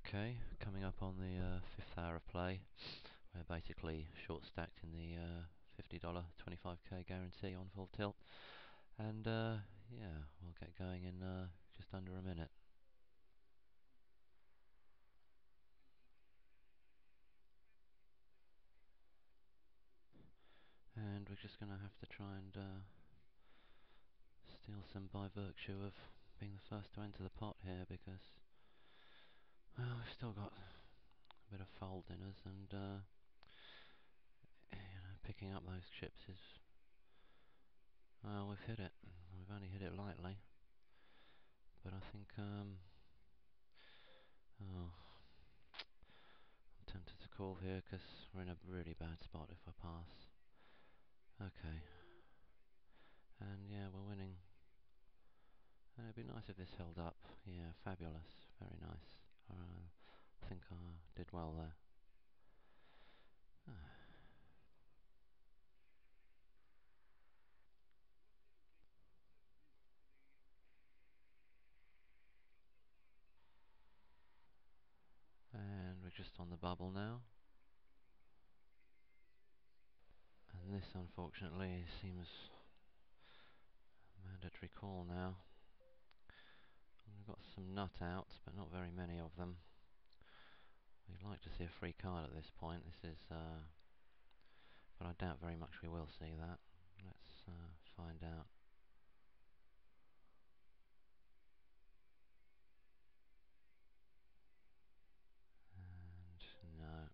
Okay, coming up on the fifth hour of play. We're basically short stacked in the $50 25k guarantee on full tilt. And yeah, we'll get going in just under a minute. And we're just going to have to try and steal some by virtue of being the first to enter the pot here, because well, we've still got a bit of fold in us, and picking up those chips is, well, we've hit it. We've only hit it lightly, but I think oh, I'm tempted to call here because we're in a really bad spot if I pass. Okay, and yeah, we're winning. And it'd be nice if this held up. Yeah, fabulous, very nice. I think I did well there. And we're just on the bubble now. And this, unfortunately, seems a mandatory call now. We've got some nut outs, but not very many of them. We'd like to see a free card at this point. This is, but I doubt very much we will see that. Let's find out. And no.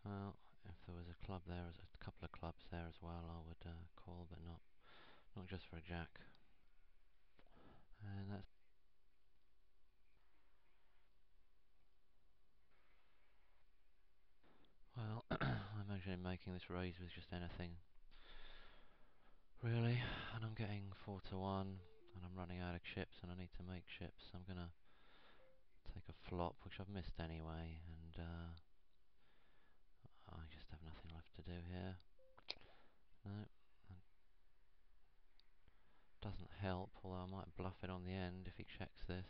Well, if there was a club there, a couple of clubs there as well, I would call, but not just for a jack. And that's well. I imagine making this raise with just anything, really. And I'm getting 4-1, and I'm running out of chips, and I need to make chips. I'm gonna take a flop, which I've missed anyway, and I just have nothing left to do here. No, that doesn't help, although I might bluff it on the end if he checks this.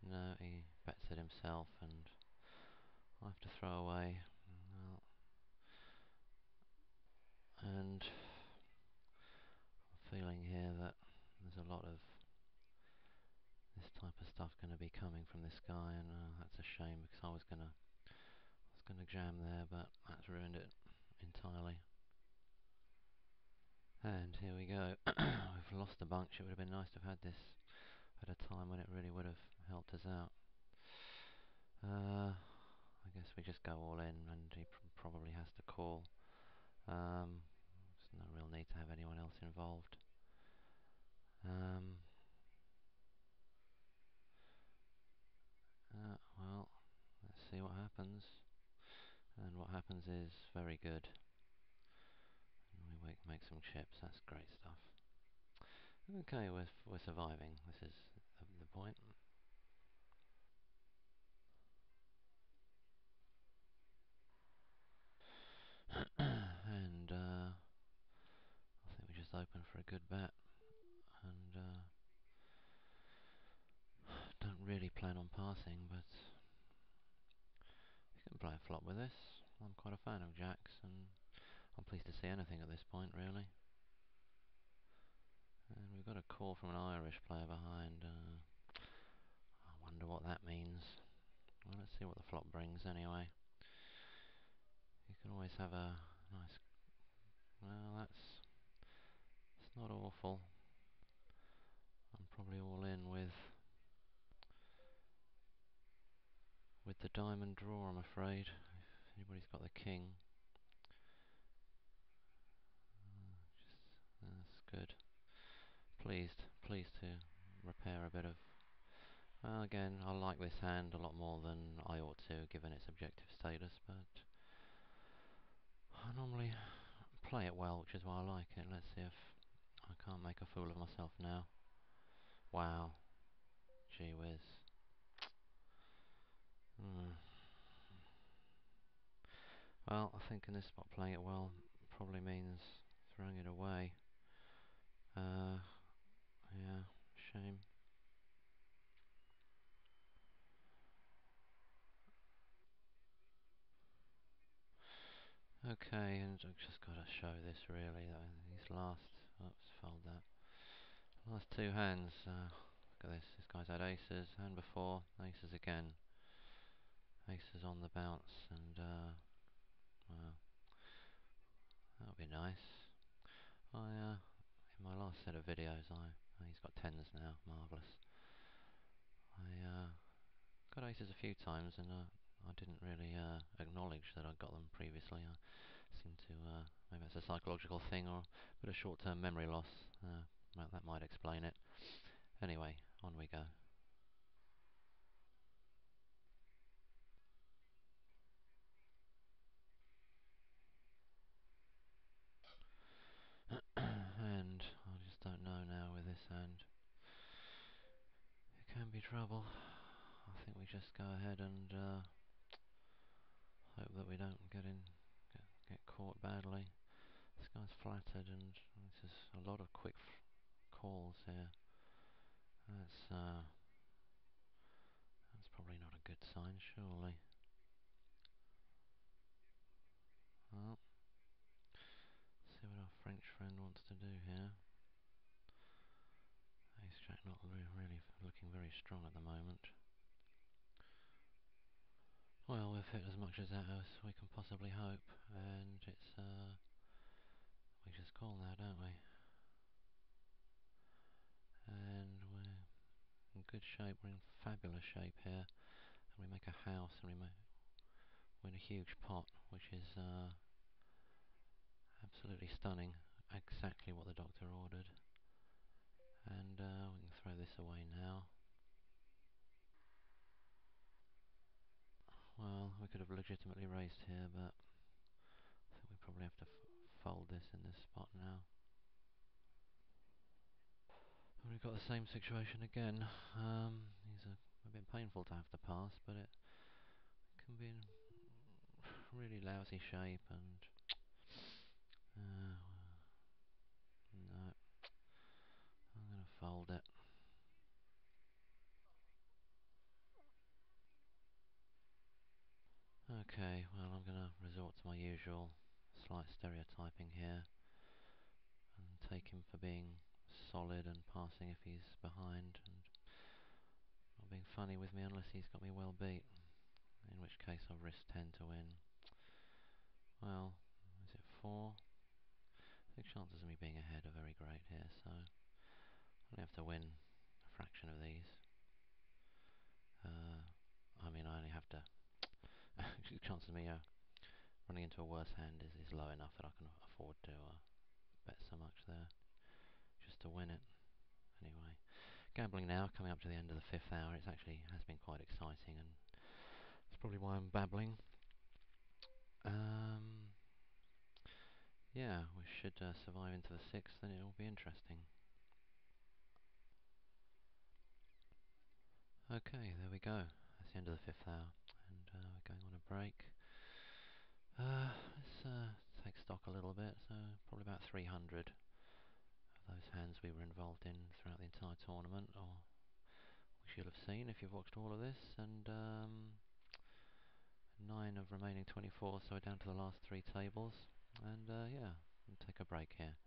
No, he bets it himself, and I'll have to throw away. Well, and I'm feeling here that there's a lot of this type of stuff going to be coming from this guy, and that's a shame, because I was gonna jam there, but that's ruined it entirely. And here we go. We've lost a bunch. It would have been nice to have had this at a time when it really would have helped us out. I guess we just go all in, and he probably has to call. There's no real need to have anyone else involved. Well, let's see what happens. And what happens is very good. And we make some chips. That's great stuff. Okay, we're surviving. This is the point. And I think we just open for a good bet, and don't really plan on passing, but you can play a flop with this. I'm quite a fan of jacks, and I'm pleased to see anything at this point, really. And we've got a call from an Irish player behind. I wonder what that means. Well, let's see what the flop brings anyway. You can always have a nice... Well, it's not awful. I'm probably all in with the diamond draw, I'm afraid. If anybody's got the king. That's good. Pleased to repair a bit of... Well, again, I like this hand a lot more than I ought to, given its objective status, but I normally play it well, which is why I like it. Let's see if I can't make a fool of myself now. Wow. Gee whiz. Well, I think in this spot playing it well probably means throwing it away. Yeah, shame. Okay, and I've just got to show this really. These last, oops, fold that. Last two hands. Look at this. This guy's had aces, hand before, aces again. Aces on the bounce, and well, that'll be nice. In my last set of videos, he's got tens now, marvellous. I got aces a few times, and I didn't really acknowledge that I'd got them previously. I seem to, maybe it's a psychological thing or a bit of short-term memory loss. Well, that might explain it. Anyway, on we go. And I just don't know now with this hand. It can be trouble. I think we just go ahead and hope that we don't get caught badly. This guy's flattered, and this is a lot of quick calls here. That's probably not a good sign, surely. Well, see what our French friend wants to do here. Ace Jack not really looking very strong at the moment. Well, we've hit as much as that as we can possibly hope, and it's we just call now, don't we? And we're in good shape. We're in fabulous shape here, and we make a house, and we win a huge pot, which is absolutely stunning. Exactly what the doctor ordered. And we can throw this away now. Well, we could have legitimately raised here, but I think we probably have to fold this in this spot now. And we've got the same situation again. These are a bit painful to have to pass, but it can be in really lousy shape, and no, I'm going to fold it. Okay, well, I'm going to resort to my usual slight stereotyping here and take him for being solid and passing if he's behind, and not being funny with me unless he's got me well beat, in which case I've risked 10 to win. Well, is it 4? The chances of me being ahead are very great here, so I only have to win a fraction of these. I mean, I only have to... the chances of me running into a worse hand is low enough that I can afford to bet so much there, just to win it. Anyway, gambling now, coming up to the end of the 5th hour. It actually has been quite exciting, and it's probably why I'm babbling. Yeah, we should survive into the 6th, and it'll be interesting. Okay, there we go. That's the end of the 5th hour, and we're going on a break. Let's take stock a little bit. So probably about 300 of those hands we were involved in throughout the entire tournament, or which you'll have seen if you've watched all of this, and 9 of remaining 24, so we're down to the last 3 tables, and yeah, we'll take a break here.